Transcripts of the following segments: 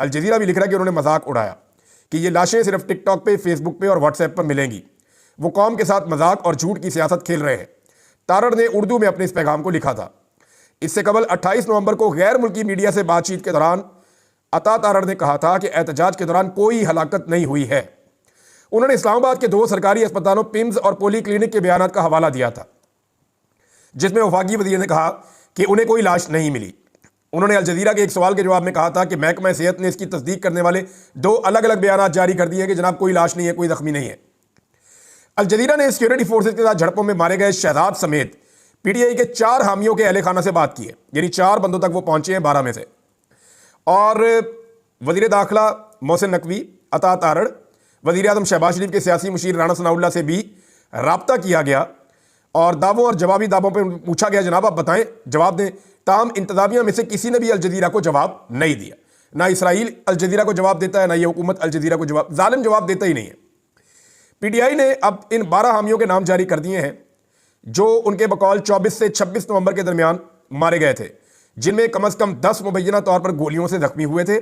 Al Jazeera بھی لکھ رہا ہے کہ انہوں نے مذاق اڑایا کہ یہ لاشیں صرف ٹک ٹاک پہ، فیس بک پہ اور واٹس ایپ پر ملیں گی، وہ قوم کے ساتھ مذاق اور جھوٹ کی سیاست کھیل رہے ہیں۔ تارڑ نے اردو میں اپنے اس پیغام کو لکھا تھا۔ اس سے قبل 28 نومبر کو غیر ملکی میڈیا سے بات چیت کے دوران عطا تارڑ نے کہا تھا کہ احتجاج کے دوران کوئی ہلاکت نہیں ہوئی ہے۔ انہوں نے اسلام آباد کے 2 سرکاری اسپتالوں پمز اور پولی کلینک کے بیانات کا حوالہ دیا تھا، جس میں وفاقی وزیر نے کہا کہ انہیں کوئی لاش نہیں ملی۔ انہوں نے الجزیرہ کے ایک سوال کے جواب میں کہا تھا کہ محکمہ صحت نے اس کی تصدیق کرنے والے 2 الگ الگ بیانات جاری کر دیے کہ جناب کوئی لاش نہیں ہے، کوئی زخمی نہیں ہے۔ الجزیرہ نے سیکورٹی فورسز کے ساتھ جھڑپوں میں مارے گئے شہزاد سمیت پی ٹی آئی کے 4 حامیوں کے اہل خانہ سے بات کی ہے، یعنی 4 بندوں تک وہ پہنچے ہیں 12 میں سے۔ اور وزیر داخلہ محسن نقوی، عطا تارڑ، وزیر اعظم شہباز شریف کے سیاسی مشیر رانا ثناء اللہ سے بھی رابطہ کیا گیا اور دعووں اور جوابی دعووں پہ پوچھا گیا جناب آپ بتائیں، جواب دیں۔ تاہم انتظامیہ میں سے کسی نے بھی الجزیرہ کو جواب نہیں دیا، نہ اسرائیل الجزیرہ کو جواب دیتا ہے، نہ یہ حکومت الجزیرہ کو جواب، ظالم جواب دیتا ہی نہیں ہے۔ پی ٹی آئی نے اب ان 12 حامیوں کے نام جاری کر دیے ہیں جو ان کے بقول 24 سے 26 نومبر کے درمیان مارے گئے تھے، جن میں کم از کم 10 مبینہ طور پر گولیوں سے زخمی ہوئے تھے۔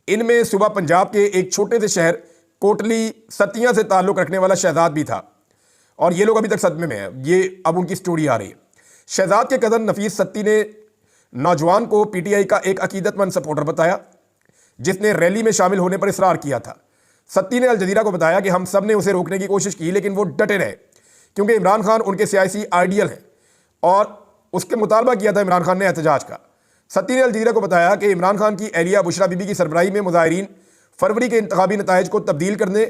ان میں صوبہ پنجاب کے ایک چھوٹے سے شہر کوٹلی ستیاں سے تعلق رکھنے والا شہزاد بھی تھا، اور یہ لوگ ابھی تک صدمے میں ہیں۔ یہ اب ان کی سٹوری آ رہی ہے۔ شہزاد کے کزن نفیس ستی نے نوجوان کو پی ٹی آئی کا ایک عقیدت مند سپورٹر بتایا، جس نے ریلی میں شامل ہونے پر اصرار کیا تھا۔ ستی نے الجزیرہ کو بتایا کہ ہم سب نے اسے روکنے کی کوشش کی لیکن وہ ڈٹے رہے، کیونکہ عمران خان ان کے سیاسی آئیڈیل ہیں اور اس کے مطالبہ کیا تھا عمران خان نے احتجاج کا۔ ستی نے الجزیرہ کو بتایا کہ عمران خان کی اہلیہ بشرا بی بی کی سربراہی میں مظاہرین فروری کے انتخابی نتائج کو تبدیل کرنے،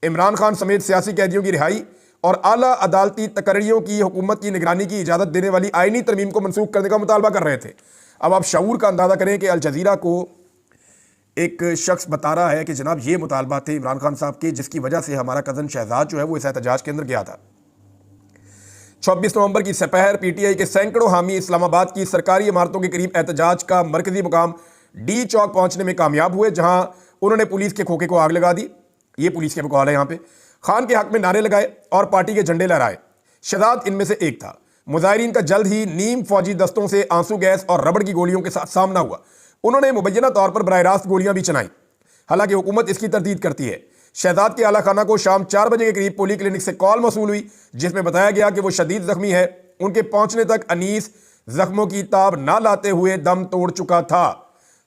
عمران خان سمیت سیاسی قیدیوں کی رہائی اور اعلیٰ عدالتی تقرریوں کی حکومت کی نگرانی کی اجازت دینے والی آئینی ترمیم کو منسوخ کرنے کا مطالبہ کر رہے تھے۔ اب آپ شعور کا اندازہ کریں کہ الجزیرہ کو ایک شخص بتا رہا ہے کہ جناب یہ مطالبات تھے عمران خان صاحب کے، جس کی وجہ سے ہمارا کزن شہزاد جو ہے وہ اس احتجاج کے اندر گیا تھا۔ 26 نومبر کی سپہر پی ٹی آئی کے سینکڑوں حامی اسلام آباد کی سرکاری عمارتوں کے قریب احتجاج کا مرکزی مقام ڈی چوک پہنچنے میں کامیاب ہوئے، جہاں انہوں نے پولیس کے کھوکے کو آگ لگا دی۔ یہ پولیس کے بقول ہے یہاں پہ، خان کے حق میں نعرے لگائے اور پارٹی کے جھنڈے لہرائے۔ شہزاد ان میں سے ایک تھا۔ مظاہرین کا جلد ہی نیم فوجی دستوں سے آنسو گیس اور ربڑ کی گولیوں کے ساتھ سامنا ہوا۔ انہوں نے مبینہ طور پر براہ راست گولیاں بھی چلائیں، حالانکہ حکومت اس کی تردید کرتی ہے۔ شہزاد کے اعلیٰ خانہ کو شام 4 بجے کے قریب پولی کلینک سے کال موصول ہوئی، جس میں بتایا گیا کہ وہ شدید زخمی ہے۔ ان کے پہنچنے تک انیس زخموں کی تاب نہ لاتے ہوئے دم توڑ چکا تھا۔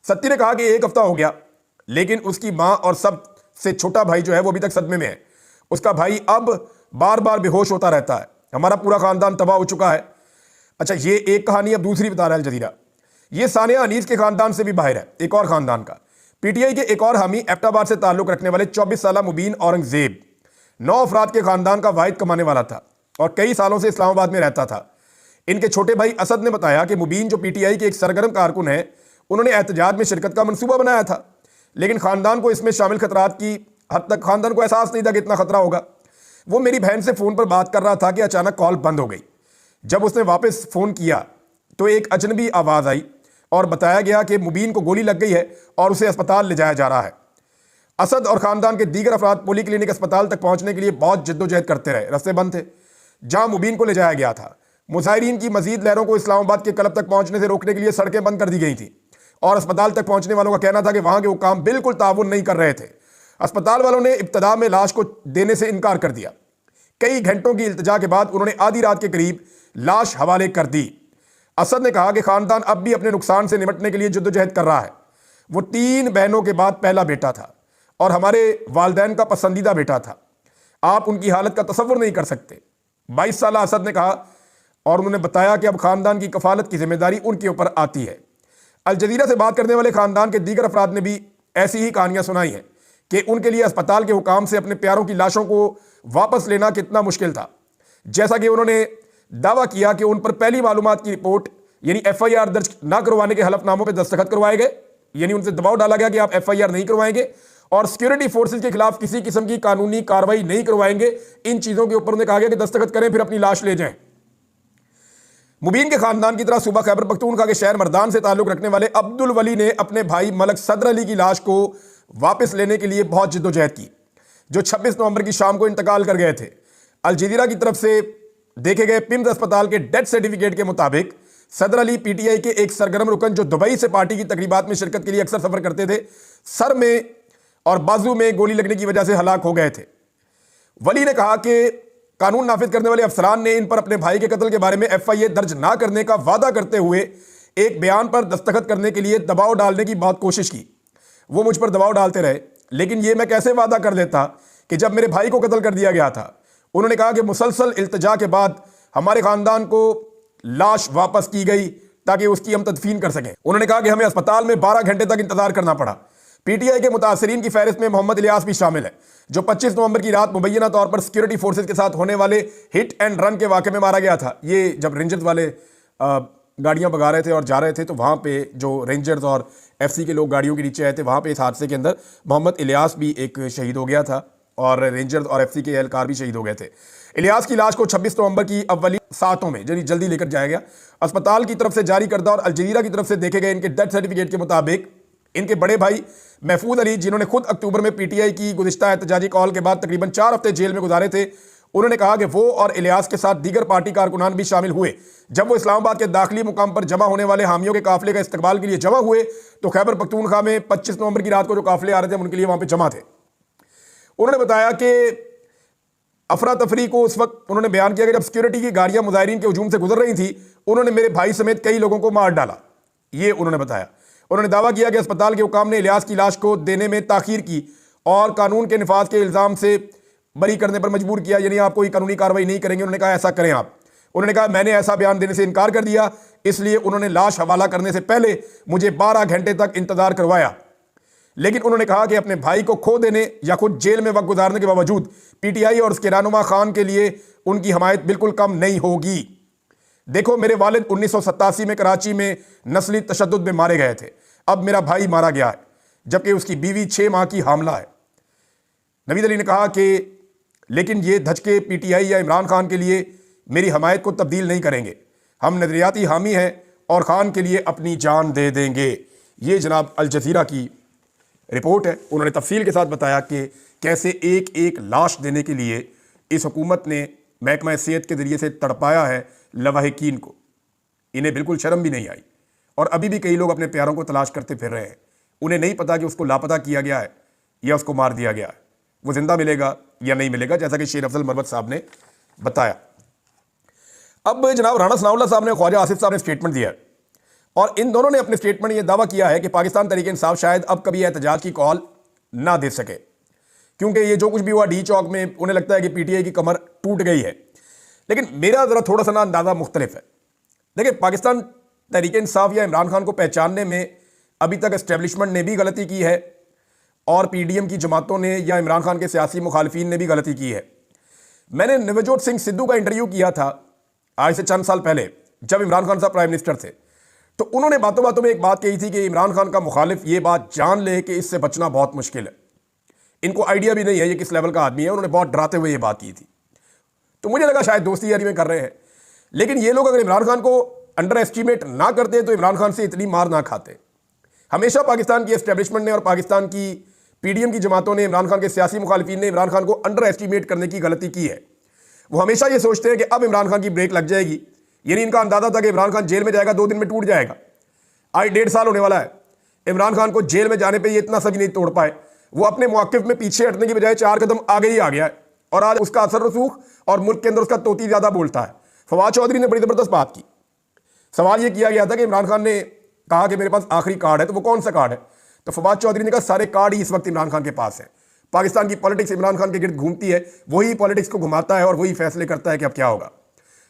ستی نے کہا کہ 1 ہفتہ ہو گیا، لیکن اس کی ماں اور سب سے چھوٹا بھائی جو ہے وہ ابھی تک صدمے میں ہے۔ اس کا بھائی اب بار بار بے ہوش ہوتا رہتا ہے۔ ہمارا پورا خاندان تباہ ہو چکا ہے۔ اچھا، یہ ایک کہانی، اب دوسری بتا رہا ہے الجزیرہ۔ یہ ثانیہ انیس کے خاندان سے بھی باہر ہے، ایک اور خاندان کا۔ پی ٹی آئی کے ایک اور حامی ایبٹ آباد سے تعلق رکھنے والے 24 سالہ مبین اورنگزیب 9 افراد کے خاندان کا واحد کمانے والا تھا اور کئی سالوں سے اسلام آباد میں رہتا تھا۔ ان کے چھوٹے بھائی اسد نے بتایا کہ مبین جو پی ٹی آئی کے ایک سرگرم کارکن ہیں، انہوں نے احتجاج میں شرکت کا منصوبہ بنایا تھا، لیکن خاندان کو اس میں شامل خطرات کی حد تک خاندان کو احساس نہیں تھا کہ اتنا خطرہ ہوگا۔ وہ میری بہن سے فون پر بات کر رہا تھا کہ اچانک کال بند ہو گئی۔ جب اس نے واپس فون کیا تو ایک اجنبی آواز آئی اور بتایا گیا کہ مبین کو گولی لگ گئی ہے اور اسے اسپتال لے جایا جا رہا ہے۔ اسد اور خاندان کے دیگر افراد پولی کلینک اسپتال تک پہنچنے کے لیے بہت جدوجہد کرتے رہے، راستے بند تھے جہاں مبین کو لے جایا گیا تھا۔ مظاہرین کی مزید لہروں کو اسلام آباد کے کلب تک پہنچنے سے روکنے کے لیے سڑکیں بند کر دی گئی تھیں، اور اسپتال تک پہنچنے والوں کا کہنا تھا کہ وہاں کے حکام بالکل تعاون نہیں کر رہے تھے۔ اسپتال والوں نے ابتدا میں لاش کو دینے سے انکار کر دیا۔ کئی گھنٹوں کی التجا کے بعد انہوں نے آدھی رات کے قریب لاش حوالے کر دی۔ اسد نے کہا کہ خاندان اب بھی اپنے نقصان سے نمٹنے کے لیے جدوجہد کر رہا ہے۔ وہ 3 بہنوں کے بعد پہلا بیٹا تھا اور ہمارے والدین کا پسندیدہ بیٹا تھا۔ آپ ان کی حالت کا تصور نہیں کر سکتے۔ 22 سالہ اسد نے کہا، اور انہوں نے بتایا کہ اب خاندان کی کفالت کی ذمہ داری ان کے اوپر آتی ہے۔ الجزیرہ سے بات کرنے والے خاندان کے دیگر افراد نے بھی ایسی ہی کہانیاں سنائی ہیں کہ ان کے لیے اسپتال کے حکام سے اپنے پیاروں کی لاشوں کو واپس لینا کتنا مشکل تھا۔ جیسا کہ انہوں نے دعویٰ کیا کہ ان پر پہلی معلومات کی رپورٹ یعنی ایف آئی آر درج نہ کروانے کے حلف ناموں پہ دستخط کروائے گئے، یعنی ان سے دباؤ ڈالا گیا کہ آپ ایف آئی آر نہیں کروائیں گے اور سیکورٹی فورسز کے خلاف کسی قسم کی قانونی کارروائی نہیں کروائیں گے۔ ان چیزوں کے اوپر انہیں کہا گیا کہ دستخط کریں پھر اپنی لاش لے جائیں۔ مبین کے خاندان کی طرح صوبہ خیبر پختونخوا کے شہر مردان سے تعلق رکھنے والے عبد الولی نے اپنے بھائی ملک صدر علی کی لاش کو واپس لینے کے لیے بہت جدوجہد کی، جو 26 نومبر کی شام کو انتقال کر گئے تھے۔ الجزیرہ کی طرف سے دیکھے گئے پمز اسپتال کے ڈیتھ سرٹیفکیٹ کے مطابق صدر علی پی ٹی آئی کے ایک سرگرم رکن جو دبئی سے پارٹی کی تقریبات میں شرکت کے لیے اکثر سفر کرتے تھے، سر میں اور بازو میں گولی لگنے کی وجہ سے ہلاک ہو گئے تھے۔ ولی نے کہا کہ قانون نافذ کرنے والے افسران نے ان پر اپنے بھائی کے قتل کے بارے میں ایف آئی اے درج نہ کرنے کا وعدہ کرتے ہوئے ایک بیان پر دستخط کرنے کے لیے دباؤ ڈالنے کی بہت کوشش کی۔ وہ مجھ پر دباؤ ڈالتے رہے، لیکن یہ میں کیسے وعدہ کر دیتا کہ جب میرے بھائی کو قتل کر دیا گیا تھا۔ انہوں نے کہا کہ مسلسل التجا کے بعد ہمارے خاندان کو لاش واپس کی گئی تاکہ اس کی ہم تدفین کر سکیں۔ انہوں نے کہا کہ ہمیں اسپتال میں 12 گھنٹے تک انتظار کرنا پڑا۔ پی ٹی آئی کے متاثرین کی فہرست میں محمد الیاس بھی شامل ہے، جو 25 نومبر کی رات مبینہ طور پر سیکیورٹی فورسز کے ساتھ ہونے والے ہٹ اینڈ رن کے واقعے میں مارا گیا تھا۔ یہ جب رینجرز والے گاڑیاں بگا رہے تھے اور جا رہے تھے تو وہاں پہ جو رینجرز اور ایف سی کے لوگ گاڑیوں کے نیچے آئے تھے، وہاں پہ اس حادثے کے اندر محمد الیاس بھی ایک شہید ہو گیا تھا اور رینجرز اور ایف سی کے اہلکار بھی شہید ہو گئے تھے۔ الیاس کی لاش کو 26 نومبر کی اولی ساعتوں میں جلدی لے کر جایا گیا۔ اسپتال کی طرف سے جاری کردہ اور الجزیرہ کی طرف سے دیکھے گئے ان کے ڈیتھ سرٹیفکیٹ کے مطابق ان کے بڑے بھائی محفوظ علی، جنہوں نے خود اکتوبر میں پی ٹی آئی کی گزشتہ احتجاجی کال کے بعد تقریباً 4 ہفتے جیل میں گزارے تھے، انہوں نے کہا کہ وہ اور الیاس کے ساتھ دیگر پارٹی کارکنان بھی شامل ہوئے۔ جب وہ اسلام آباد کے داخلی مقام پر جمع ہونے والے حامیوں کے قافلے کا استقبال کے لیے جمع ہوئے تو خیبر پختونخوا میں 25 نومبر کی رات کو جو قافلے آ رہے تھے ان کے لیے وہاں پہ جمع تھے۔ انہوں نے بتایا کہ افراتفری کو اس وقت انہوں نے بیان کیا کہ جب سیکیورٹی کی گاڑیاں مظاہرین کے ہجوم سے گزر رہی تھی، انہوں نے میرے بھائی سمیت کئی لوگوں کو مار ڈالا۔ یہ انہوں نے بتایا۔ انہوں نے دعویٰ کیا کہ اسپتال کے حکام نے الیاس کی لاش کو دینے میں تاخیر کی اور قانون کے نفاذ کے الزام سے بری کرنے پر مجبور کیا، یعنی آپ کوئی قانونی کارروائی نہیں کریں گے۔ انہوں نے کہا ایسا کریں آپ۔ انہوں نے کہا میں نے ایسا بیان دینے سے انکار کر دیا، اس لیے انہوں نے لاش حوالہ کرنے سے پہلے مجھے 12 گھنٹے تک انتظار کروایا۔ لیکن انہوں نے کہا کہ اپنے بھائی کو کھو دینے یا خود جیل میں وقت گزارنے کے باوجود پی ٹی آئی اور اس کے رہنما خان کے لیے ان کی حمایت بالکل کم نہیں ہوگی۔ دیکھو میرے والد 1987 میں کراچی میں نسلی تشدد میں مارے گئے تھے، اب میرا بھائی مارا گیا ہے جبکہ اس کی بیوی 6 ماہ کی حاملہ ہے۔ نوید علی نے کہا کہ لیکن یہ دھچکے پی ٹی آئی یا عمران خان کے لیے میری حمایت کو تبدیل نہیں کریں گے، ہم نظریاتی حامی ہیں اور خان کے لیے اپنی جان دے دیں گے۔ یہ جناب الجزیرہ کی رپورٹ ہے۔ انہوں نے تفصیل کے ساتھ بتایا کہ کیسے ایک ایک لاش دینے کے لیے اس حکومت نے محکمہ صحت کے ذریعے سے تڑپایا ہے لواحقین کو۔ انہیں بالکل شرم بھی نہیں آئی اور ابھی بھی کئی لوگ اپنے پیاروں کو تلاش کرتے پھر رہے ہیں۔ انہیں نہیں پتا کہ اس کو لاپتہ کیا گیا ہے یا اس کو مار دیا گیا ہے، وہ زندہ ملے گا یا نہیں ملے گا، جیسا کہ شیر افضل مروت صاحب نے بتایا۔ اب جناب رانا ثناء اللہ صاحب نے خواجہ آصف صاحب نے سٹیٹمنٹ دیا ہے اور ان دونوں نے اپنے سٹیٹمنٹ یہ دعویٰ کیا ہے کہ پاکستان تحریک انصاف شاید اب کبھی احتجاج کی کال نہ دے سکے، کیونکہ یہ جو کچھ بھی ہوا ڈی چوک میں انہیں لگتا ہے کہ پی ٹی آئی کی کمر ٹوٹ گئی ہے۔ لیکن میرا ذرا تھوڑا سا اندازہ مختلف ہے۔ دیکھیں پاکستان تحریک انصاف یا عمران خان کو پہچاننے میں ابھی تک اسٹیبلشمنٹ نے بھی غلطی کی ہے اور پی ڈی ایم کی جماعتوں نے یا عمران خان کے سیاسی مخالفین نے بھی غلطی کی ہے۔ میں نے نوجوت سنگھ سدھو کا انٹرویو کیا تھا آج سے چند سال پہلے جب عمران خان صاحب پرائم منسٹر تھے، تو انہوں نے باتوں باتوں میں ایک بات کہی تھی کہ عمران خان کا مخالف یہ بات جان لے کہ اس سے بچنا بہت مشکل ہے۔ ان کو آئیڈیا بھی نہیں ہے یہ کس لیول کا آدمی ہے، انہوں نے بہت ڈراتے ہوئے یہ بات کی تھی۔ تو مجھے لگا شاید دوستی یاری میں کر رہے ہیں، لیکن یہ لوگ اگر عمران خان کو انڈر ایسٹیمیٹ نہ کرتے تو عمران خان سے اتنی مار نہ کھاتے۔ ہمیشہ پاکستان کی اسٹیبلشمنٹ نے اور پاکستان کی پی ڈی ایم کی جماعتوں نے عمران خان کے سیاسی مخالفین نے عمران خان کو انڈر ایسٹیمیٹ کرنے کی غلطی کی ہے۔ وہ ہمیشہ یہ سوچتے ہیں کہ اب عمران خان کی بریک لگ جائے گی، یعنی ان کا اندازہ تھا کہ عمران خان جیل میں جائے گا 2 دن میں ٹوٹ جائے گا۔ آج 1.5 سال ہونے والا ہے، عمران خان کو جیل میں جانے پہ یہ اتنا سب نہیں توڑ پائے۔ وہ اپنے موقف میں پیچھے ہٹنے کی بجائے 4 قدم آگے ہی آ گیا ہے اور آج اس کا اثر رسوخ اور ملک کے اندر اس کا طوطی زیادہ بولتا ہے۔ فواد چودھری نے بڑی زبردست بات کی۔ سوال یہ کیا گیا تھا کہ عمران خان نے کہا کہ میرے پاس آخری کارڈ ہے، تو وہ کون سا کارڈ ہے؟ تو فواد چودھری نے کہا سارے کارڈ ہی اس وقت عمران خان کے پاس ہیں۔ پاکستان کی پالیٹکس عمران خان کے گرد گھومتی ہے، وہی پالیٹکس کو گھماتا ہے اور وہی فیصلے کرتا ہے کہ اب کیا ہوگا۔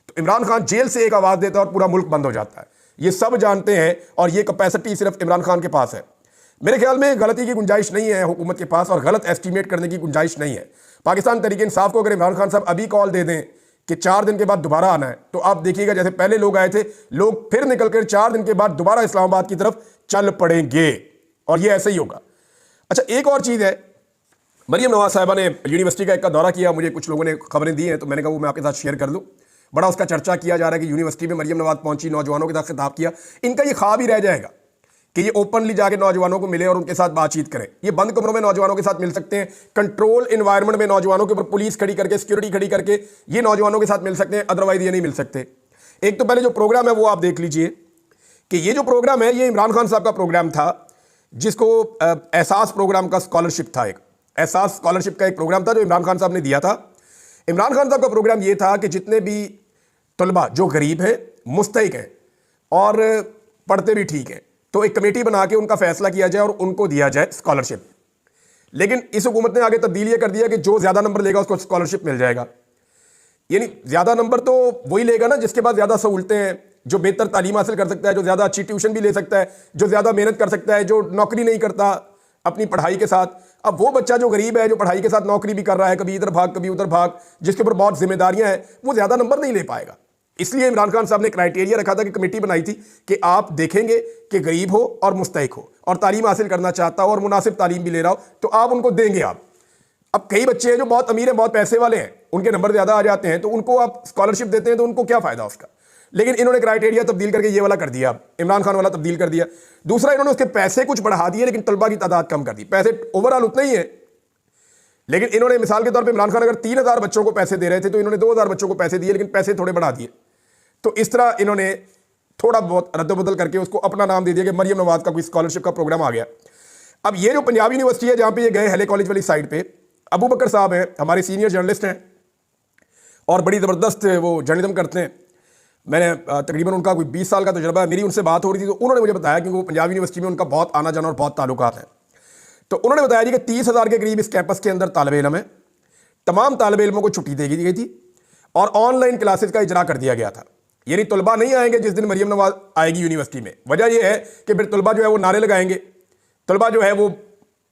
تو عمران خان جیل سے ایک آواز دیتا ہے اور پورا ملک بند ہو جاتا ہے، یہ سب جانتے ہیں اور یہ کیپیسٹی صرف عمران خان کے پاس ہے۔ میرے خیال میں غلطی کی گنجائش نہیں ہے حکومت کے پاس اور غلط ایسٹیمیٹ کرنے کی گنجائش نہیں ہے۔ پاکستان تحریک انصاف کو اگر عمران خان صاحب ابھی کال دے دیں کہ 4 دن کے بعد دوبارہ آنا ہے، تو آپ دیکھیے گا جیسے پہلے لوگ آئے تھے، لوگ پھر نکل کر 4 دن کے بعد دوبارہ اسلام آباد کی طرف چل پڑیں گے اور یہ ایسے ہی ہوگا۔ اچھا ایک اور چیز ہے، مریم نواز صاحبہ نے یونیورسٹی کا ایک کا دورہ کیا، مجھے کچھ لوگوں نے خبریں دی ہیں تو میں نے کہا وہ میں آپ کے ساتھ شیئر کر لوں۔ بڑا اس کا چرچا کیا جا رہا ہے کہ یونیورسٹی میں مریم نواز پہنچی، نوجوانوں کے ساتھ خطاب کیا۔ ان کا یہ خواب ہی رہ جائے گا کہ یہ اوپنلی جا کے نوجوانوں کو ملے اور ان کے ساتھ بات چیت کریں۔ یہ بند کمروں میں نوجوانوں کے ساتھ مل سکتے ہیں، کنٹرول انوائرمنٹ میں نوجوانوں کے اوپر پولیس کھڑی کر کے، سیکیورٹی کھڑی کر کے یہ نوجوانوں کے ساتھ مل سکتے ہیں، ادروائز یہ نہیں مل سکتے۔ ایک تو پہلے جو پروگرام ہے وہ آپ دیکھ لیجئے کہ یہ جو پروگرام ہے یہ عمران خان صاحب کا پروگرام تھا، جس کو احساس پروگرام کا اسکالرشپ تھا، ایک احساس اسکالرشپ کا ایک پروگرام تھا جو عمران خان صاحب نے دیا تھا۔ عمران خان صاحب کا پروگرام یہ تھا کہ جتنے بھی طلبہ جو غریب ہیں، مستحق ہیں اور پڑھتے بھی ٹھیک ہیں، تو ایک کمیٹی بنا کے ان کا فیصلہ کیا جائے اور ان کو دیا جائے اسکالرشپ۔ لیکن اس حکومت نے آگے تبدیل یہ کر دیا کہ جو زیادہ نمبر لے گا اس کو اسکالرشپ مل جائے گا۔ یعنی زیادہ نمبر تو وہی لے گا نا جس کے پاس زیادہ سہولتیں ہیں، جو بہتر تعلیم حاصل کر سکتا ہے، جو زیادہ اچھی ٹیوشن بھی لے سکتا ہے، جو زیادہ محنت کر سکتا ہے، جو نوکری نہیں کرتا اپنی پڑھائی کے ساتھ۔ اب وہ بچہ جو غریب ہے، جو پڑھائی کے ساتھ نوکری بھی کر رہا ہے، کبھی ادھر بھاگ کبھی ادھر بھاگ، جس کے اوپر بہت ذمہ داریاں ہیں، وہ زیادہ نمبر نہیں لے پائے گا۔ اس لیے عمران خان صاحب نے کرائٹیریا رکھا تھا کہ کمیٹی بنائی تھی کہ آپ دیکھیں گے کہ غریب ہو اور مستحق ہو اور تعلیم حاصل کرنا چاہتا ہو اور مناسب تعلیم بھی لے رہا ہو تو آپ ان کو دیں گے۔ آپ اب کئی بچے ہیں جو بہت امیر ہیں، بہت پیسے والے ہیں، ان کے نمبر زیادہ آ جاتے ہیں تو ان کو آپ اسکالرشپ دیتے ہیں تو ان کو کیا فائدہ اس کا؟ لیکن انہوں نے کرائٹیریا تبدیل کر کے یہ والا کر دیا، عمران خان والا تبدیل کر دیا۔ دوسرا، انہوں نے اس کے پیسے کچھ بڑھا دیے لیکن طلبہ کی تعداد کم کر دی۔ پیسے اوورآل اتنے ہی ہیں، لیکن انہوں نے مثال کے طور پہ عمران خان اگر 3000 بچوں کو پیسے دے رہے تھے تو انہوں نے 2000 بچوں کو پیسے دیے، لیکن پیسے تھوڑے بڑھا دیے۔ تو اس طرح انہوں نے تھوڑا بہت رد و بدل کر کے اس کو اپنا نام دے دیا کہ مریم نواز کا کوئی اسکالرشپ کا پروگرام آ گیا۔ اب یہ جو پنجاب یونیورسٹی ہے جہاں پہ یہ گئے ہیلے کالج والی سائڈ پہ، ابو بکر صاحب ہیں ہمارے سینئر جرنلسٹ ہیں اور بڑی زبردست وہ جرنلزم کرتے ہیں۔ میں نے تقریباً ان کا کوئی 20 سال کا تجربہ ہے، میری ان سے بات ہو رہی تھی تو انہوں نے مجھے بتایا کہ وہ پنجاب یونیورسٹی میں ان کا بہت آنا جانا اور بہت تعلقات ہیں۔ تو انہوں نے بتایا جی کہ 30,000 کے قریب اس کیمپس کے اندر طالب علم ہیں، تمام طالب علموں کو چھٹی دے دی گئی تھی اور آن لائن کلاسز کا اجرا کر دیا گیا تھا۔ یعنی طلبہ نہیں آئیں گے جس دن مریم نواز آئے گی یونیورسٹی میں۔ وجہ یہ ہے کہ پھر طلبہ جو ہے وہ نعرے لگائیں گے، طلبہ جو ہے وہ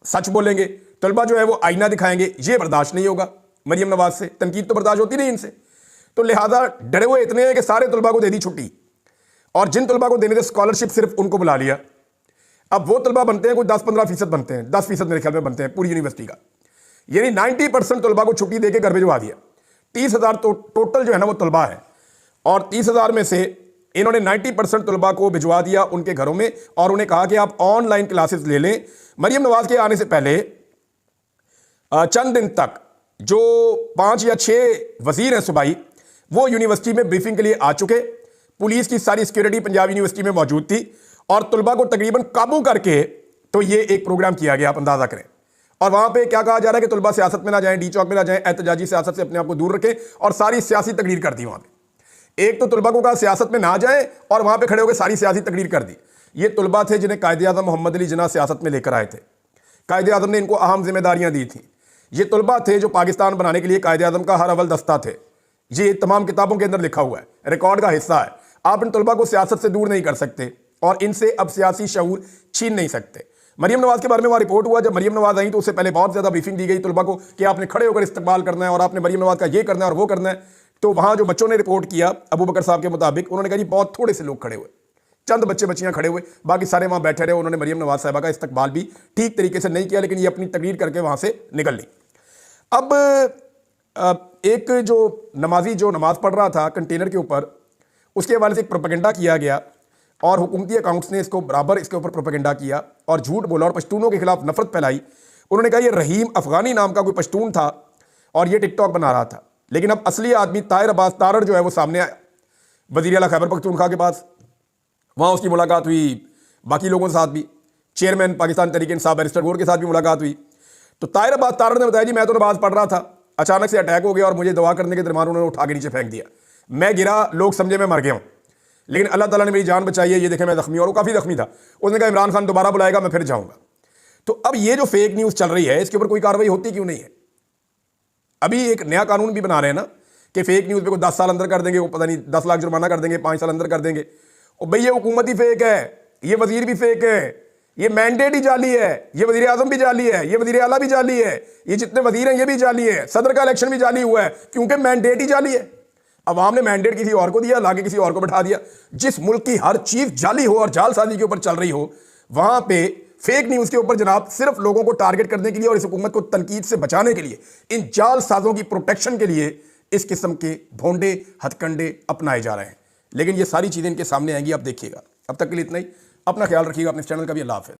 سچ بولیں گے، طلبہ جو ہے وہ آئینہ دکھائیں گے، یہ برداشت نہیں ہوگا مریم نواز سے، تنقید تو برداشت ہوتی نہیں ان سے۔ تو لہٰذا ڈرے ہوئے اتنے ہیں کہ سارے طلبہ کو دے دی چھٹی، اور جن طلبہ کو دینے تھے اسکالرشپ صرف ان کو بلا لیا۔ اب وہ طلبہ بنتے ہیں کوئی 10-15% بنتے ہیں، 10% میرے خیال میں بنتے ہیں پوری یونیورسٹی کا۔ یعنی 90% طلبہ کو چھٹی دے کے گھر بھجوا دیا۔ 30,000 ٹوٹل جو ہے نا وہ طلبہ ہے، اور 30,000 میں سے انہوں نے 90% طلبہ کو بھجوا دیا ان کے گھروں میں، اور انہیں کہا کہ آپ آن لائن کلاسز لے لیں۔ مریم نواز کے آنے سے پہلے چند دن تک جو 5 یا 6 وزیر ہیں صوبائی، وہ یونیورسٹی میں بریفنگ کے لیے آ چکے۔ پولیس کی ساری سیکیورٹی پنجاب یونیورسٹی میں موجود تھی اور طلبہ کو تقریباً قابو کر کے تو یہ ایک پروگرام کیا گیا، آپ اندازہ کریں۔ اور وہاں پہ کیا کہا جا رہا ہے کہ طلبہ سیاست میں نہ جائیں، ڈی چوک میں نہ جائیں، احتجاجی سیاست سے اپنے آپ کو دور رکھیں، اور ساری سیاسی تقریر کر دی وہاں پہ۔ ایک تو طلبہ کو کہا سیاست میں نہ جائیں اور وہاں پہ کھڑے ہو کے ساری سیاسی تقریر کر دی۔ یہ طلبہ تھے جنہیں قائد اعظم محمد علی جناح سیاست میں لے کر آئے تھے، قائد اعظم نے ان کو اہم ذمہ داریاں دی تھیں۔ یہ طلبہ تھے جو پاکستان بنانے کے لیے قائد اعظم کا ہر اول دستہ تھے۔ یہ تمام کتابوں کے اندر لکھا ہوا ہے، ریکارڈ کا حصہ ہے۔ آپ ان طلبہ کو سیاست سے دور نہیں کر سکتے اور ان سے اب سیاسی شعور چھین نہیں سکتے۔ مریم نواز کے بارے میں وہاں رپورٹ ہوا، جب مریم نواز آئیں تو اس سے پہلے بہت زیادہ بریفنگ دی گئی طلبہ کو کہ آپ نے کھڑے ہو کر استقبال کرنا ہے اور آپ نے مریم نواز کا یہ کرنا ہے اور وہ کرنا ہے۔ تو وہاں جو بچوں نے رپورٹ کیا ابو بکر صاحب کے مطابق، انہوں نے کہا جی بہت تھوڑے سے لوگ کھڑے ہوئے، چند بچے بچیاں کھڑے ہوئے، باقی سارے وہاں بیٹھے رہے۔ انہوں نے مریم نواز صاحبہ کا استقبال بھی ٹھیک طریقے سے نہیں کیا، لیکن یہ اپنی تقریر کر کے وہاں سے نکل لی۔ اب ایک جو نمازی جو نماز پڑھ رہا تھا کنٹینر کے اوپر، اس کے حوالے سے ایک پروپیگنڈا کیا گیا اور حکومتی اکاؤنٹس نے اس کو برابر اس کے اوپر پروپیگنڈا کیا اور جھوٹ بولا اور پشتونوں کے خلاف نفرت پھیلائی۔ انہوں نے کہا یہ رحیم افغانی نام کا کوئی پشتون تھا اور یہ ٹک ٹاک بنا رہا تھا، لیکن اب اصلی آدمی طاہر عباس تارڑ جو ہے وہ سامنے آیا وزیر اعلیٰ خیبر پختونخوا کے پاس۔ وہاں اس کی ملاقات ہوئی باقی لوگوں کے ساتھ بھی، چیئرمین پاکستان تحریک انصاف بیرسٹر گور کے ساتھ بھی ملاقات ہوئی۔ تو طاہر عباس تارڑ نے بتایا جی میں تو نماز پڑھ رہا تھا، اچانک سے اٹیک ہو گیا اور مجھے دعا کرنے کے درمیان انہوں نے اٹھا کے نیچے پھینک دیا، میں گرا، لوگ سمجھے میں مر گیا ہوں، لیکن اللہ تعالیٰ نے میری جان بچائی ہے، یہ دیکھیں میں زخمی ہوں۔ اور وہ کافی زخمی تھا۔ اس نے کہا عمران خان دوبارہ بلائے گا میں پھر جاؤں گا۔ تو اب یہ جو فیک نیوز چل رہی ہے اس کے اوپر کوئی کارروائی ہوتی کیوں نہیں ہے؟ ابھی ایک نیا قانون بھی بنا رہے ہیں نا کہ فیک نیوز پہ کوئی 10 سال اندر کر دیں گے، وہ پتہ نہیں 10 لاکھ جرمانہ کر دیں گے، 5 سال اندر کر دیں گے۔ اور بھئی یہ حکومت ہی فیک ہے، یہ وزیر بھی فیک ہے، یہ مینڈیٹ ہی جعلی ہے، یہ وزیر اعظم بھی جعلی ہے، یہ وزیر اعلیٰ بھی جعلی ہے، یہ جتنے وزیر ہیں یہ بھی جعلی ہے، صدر کا الیکشن بھی جعلی ہوا ہے کیونکہ مینڈیٹ ہی جعلی ہے۔ عوام نے مینڈیٹ کسی اور کو دیا، لا کے کسی اور کو بٹھا دیا۔ جس ملک کی ہر چیز جعلی ہو اور جعل سازی کے اوپر چل رہی ہو، وہاں پہ فیک نیوز کے اوپر جناب صرف لوگوں کو ٹارگٹ کرنے کے لیے اور اس حکومت کو تنقید سے بچانے کے لیے، ان جعل سازوں کی پروٹیکشن کے لیے اس قسم کے بھونڈے ہتھ کنڈے اپنائے جا رہے ہیں۔ لیکن یہ ساری چیزیں ان کے سامنے آئیں گی، آپ دیکھیے گا۔ اب تک کے لیے اتنا ہی، اپنا خیال رکھیے گا، اپنے چینل کا بھی۔ اللہ حافظ۔